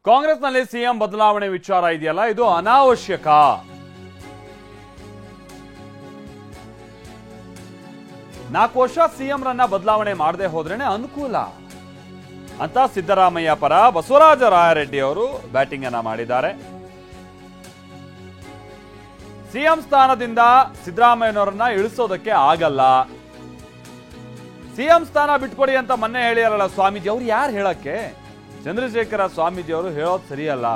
ಕಾಂಗ್ರೆಸ್ನಲ್ಲಿ ಸಿಎಂ ಬದಲಾವಣೆ ವಿಚಾರ ಇದೆಯಲ್ಲ, ಇದು ಅನಾವಶ್ಯಕ. 4 ವರ್ಷ ಸಿಎಂ ರನ್ನ ಬದಲಾವಣೆ ಮಾಡದೆ ಹೋದ್ರೇನೆ ಅನುಕೂಲ ಅಂತ ಸಿದ್ದರಾಮಯ್ಯ ಪರ ಬಸವರಾಜ ರಾಯರೆಡ್ಡಿ ಅವರು ಬ್ಯಾಟಿಂಗ್ ಅನ್ನ ಮಾಡಿದ್ದಾರೆ. ಸಿಎಂ ಸ್ಥಾನದಿಂದ ಸಿದ್ದರಾಮಯ್ಯನವರನ್ನ ಇಳಿಸೋದಕ್ಕೆ ಆಗಲ್ಲ. ಸಿಎಂ ಸ್ಥಾನ ಬಿಟ್ಕೊಡಿ ಅಂತ ಮೊನ್ನೆ ಹೇಳಿರಲ್ಲ ಸ್ವಾಮೀಜಿ, ಅವ್ರು ಯಾರು ಹೇಳಕ್ಕೆ? ಚಂದ್ರಶೇಖರ ಸ್ವಾಮೀಜಿ ಅವರು ಹೇಳೋದು ಸರಿಯಲ್ಲ.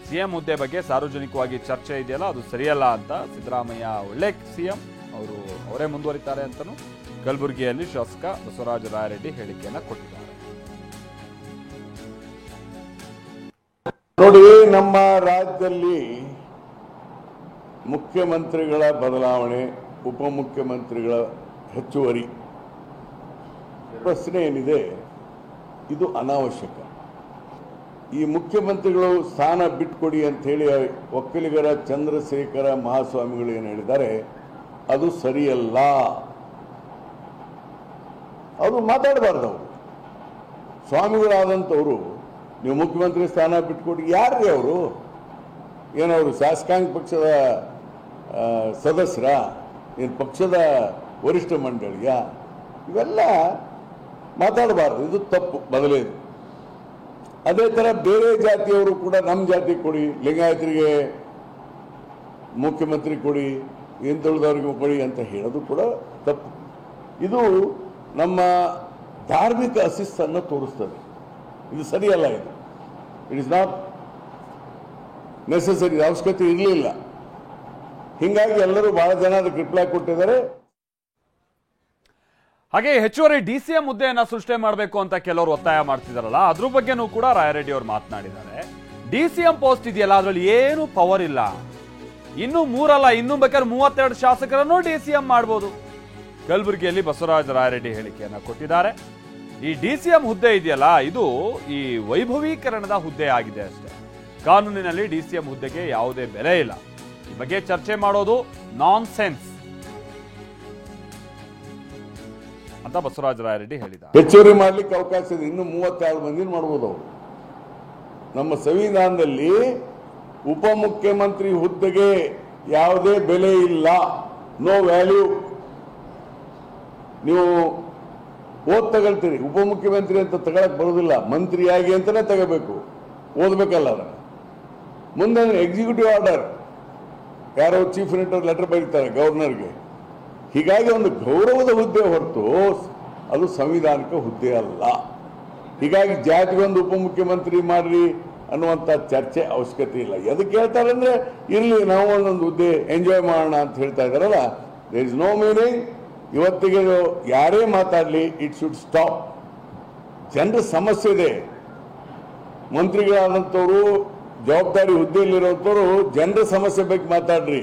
ಸಿಎಂ ಹುದ್ದೆ ಬಗ್ಗೆ ಸಾರ್ವಜನಿಕವಾಗಿ ಚರ್ಚೆ ಇದೆಯಲ್ಲ, ಅದು ಸರಿಯಲ್ಲ ಅಂತ ಸಿದ್ದರಾಮಯ್ಯ ಒಳ್ಳೆ ಸಿಎಂ, ಅವರೇ ಮುಂದುವರಿತಾರೆ ಅಂತಲೂ ಕಲಬುರಗಿಯಲ್ಲಿ ಶಾಸಕ ಬಸವರಾಜ ರಾಯರೆಡ್ಡಿ ಹೇಳಿಕೆಯನ್ನ ಕೊಟ್ಟಿದ್ದಾರೆ. ನೋಡಿ, ನಮ್ಮ ರಾಜ್ಯದಲ್ಲಿ ಮುಖ್ಯಮಂತ್ರಿಗಳ ಬದಲಾವಣೆ, ಉಪಮುಖ್ಯಮಂತ್ರಿಗಳ ಹೆಚ್ಚುವರಿ ಪ್ರಶ್ನೆ ಏನಿದೆ, ಇದು ಅನಾವಶ್ಯಕ. ಈ ಮುಖ್ಯಮಂತ್ರಿಗಳು ಸ್ಥಾನ ಬಿಟ್ಕೊಡಿ ಅಂತ ಹೇಳಿ ಒಕ್ಕಲಿಗರ ಚಂದ್ರಶೇಖರ ಮಹಾಸ್ವಾಮಿಗಳು ಏನು ಹೇಳಿದ್ದಾರೆ, ಅದು ಸರಿಯಲ್ಲ. ಅವರು ಮಾತಾಡಬಾರ್ದು. ಅವರು ಸ್ವಾಮಿಗಳಾದಂಥವ್ರು ನೀವು ಮುಖ್ಯಮಂತ್ರಿ ಸ್ಥಾನ ಬಿಟ್ಕೊಡಿ, ಯಾರ್ರಿ ಅವರು? ಏನವರು ಶಾಸಕಾಂಗ ಪಕ್ಷದ ಸದಸ್ಯರ, ಏನು ಪಕ್ಷದ ವರಿಷ್ಠ ಮಂಡಳಿಯ? ಇವೆಲ್ಲ ಮಾತಾಡಬಾರ್ದು, ಇದು ತಪ್ಪು ಮೊದಲೇದು. ಅದೇ ಥರ ಬೇರೆ ಜಾತಿಯವರು ಕೂಡ ನಮ್ಮ ಜಾತಿ ಕೊಡಿ, ಲಿಂಗಾಯತರಿಗೆ ಮುಖ್ಯಮಂತ್ರಿ ಕೊಡಿ, ಹಿಂದುಳಿದವ್ರಿಗೆ ಕೊಡಿ ಅಂತ ಹೇಳೋದು ಕೂಡ ತಪ್ಪು. ಇದು ನಮ್ಮ ಧಾರ್ಮಿಕ ಅಶಿಸ್ತನ್ನು ತೋರಿಸ್ತದೆ. ಇದು ಸರಿಯಲ್ಲ. ಇದು ಇಟ್ ಇಸ್ ನಾಟ್ ನೆಸೆಸರಿ, ಅವಶ್ಯಕತೆ ಇರಲಿಲ್ಲ. ಹೀಗಾಗಿ ಎಲ್ಲರೂ ಬಹಳ ಜನ ಅದಕ್ಕೆ ರಿಪ್ಲೈ ಕೊಟ್ಟಿದ್ದಾರೆ. ಹಾಗೆ ಹೆಚ್ಚುವರಿ ಡಿಸಿಎಂ ಹುದ್ದೆಯನ್ನ ಸೃಷ್ಟಿ ಮಾಡಬೇಕು ಅಂತ ಕೆಲವರು ಒತ್ತಾಯ ಮಾಡ್ತಿದಾರಲ್ಲ, ಅದ್ರ ಬಗ್ಗೆನೂ ಕೂಡ ರಾಯರೆಡ್ಡಿ ಅವರು ಮಾತನಾಡಿದ್ದಾರೆ. ಡಿಸಿಎಂ ಪೋಸ್ಟ್ ಇದೆಯಲ್ಲ, ಅದರಲ್ಲಿ ಏನು ಪವರ್ ಇಲ್ಲ. ಇನ್ನೂ 3 ಅಲ್ಲ, ಇನ್ನೂ ಬೇಕಾದ್ರೆ 32 ಶಾಸಕರನ್ನು ಡಿಸಿಎಂ ಮಾಡಬಹುದು. ಕಲಬುರಗಿಯಲ್ಲಿ ಬಸವರಾಜ ರಾಯರೆಡ್ಡಿ ಹೇಳಿಕೆಯನ್ನ ಕೊಟ್ಟಿದ್ದಾರೆ. ಈ ಡಿಸಿಎಂ ಹುದ್ದೆ ಇದೆಯಲ್ಲ, ಇದು ಈ ವೈಭವೀಕರಣದ ಹುದ್ದೆ ಆಗಿದೆ ಅಷ್ಟೇ. ಕಾನೂನಿನಲ್ಲಿ ಡಿಸಿಎಂ ಹುದ್ದೆಗೆ ಯಾವುದೇ ಬೆಲೆ ಇಲ್ಲ. ಈ ಬಗ್ಗೆ ಚರ್ಚೆ ಮಾಡೋದು ನಾನ್ ಸೆನ್ಸ್ ಅಂತ ಬಸವರಾಜ ರಾಯರೆಡ್ಡಿ ಹೇಳಿದ್ದಾರೆ. ಹೆಚ್ಚುವರಿ ಮಾಡ್ಲಿಕ್ಕೆ ಅವಕಾಶ ಇದೆ. ಇನ್ನು 32 ಮಂದಿನ ಮಾಡ್ಬೋದು. ಅವರು ನಮ್ಮ ಸಂವಿಧಾನದಲ್ಲಿ ಉಪಮುಖ್ಯಮಂತ್ರಿ ಹುದ್ದೆಗೆ ಯಾವುದೇ ಬೆಲೆ ಇಲ್ಲ, ನೋ ವ್ಯಾಲ್ಯೂ. ನೀವು ಓದ್ ತಗೊಳ್ತೀರಿ, ಉಪಮುಖ್ಯಮಂತ್ರಿ ಅಂತ ತಗೊಳಕ್ ಬರೋದಿಲ್ಲ, ಮಂತ್ರಿಯಾಗಿ ಅಂತಾನೆ ತಗೋಬೇಕು, ಓದ್ಬೇಕಲ್ಲ. ಅದನ್ನ ಮುಂದೆ ಎಕ್ಸಿಕ್ಯೂಟಿವ್ ಆರ್ಡರ್, ಯಾರೋ ಚೀಫ್ ಮಿನಿಸ್ಟರ್ ಲೆಟರ್ ಬರೀತಾರೆ ಗವರ್ನರ್ಗೆ. ಹೀಗಾಗಿ ಒಂದು ಗೌರವದ ಹುದ್ದೆ ಹೊರತು ಅದು ಸಂವಿಧಾನಿಕ ಹುದ್ದೆ ಅಲ್ಲ. ಹೀಗಾಗಿ ಜಾತಿಗೊಂದು ಉಪಮುಖ್ಯಮಂತ್ರಿ ಮಾಡ್ರಿ ಅನ್ನುವಂಥ ಚರ್ಚೆ ಅವಶ್ಯಕತೆ ಇಲ್ಲ. ಎದಕ್ಕೆ ಹೇಳ್ತಾರೆ ಅಂದ್ರೆ, ಇರಲಿ ನಾವು ಒಂದೊಂದು ಹುದ್ದೆ ಎಂಜಾಯ್ ಮಾಡೋಣ ಅಂತ ಹೇಳ್ತಾ ಇದ್ದಾರಲ್ಲ, ದೇರ್ ಇಸ್ ನೋ ಮೀನಿಂಗ್. ಇವತ್ತಿಗೆ ಯಾರೇ ಮಾತಾಡಲಿ, ಇಟ್ ಶುಡ್ ಸ್ಟಾಪ್. ಜನರ ಸಮಸ್ಯೆ ಇದೆ. ಮಂತ್ರಿಗಳಾದಂಥವ್ರು, ಜವಾಬ್ದಾರಿ ಹುದ್ದೆಯಲ್ಲಿರೋಂಥವ್ರು ಜನರ ಸಮಸ್ಯೆ ಬಗ್ಗೆ ಮಾತಾಡ್ರಿ.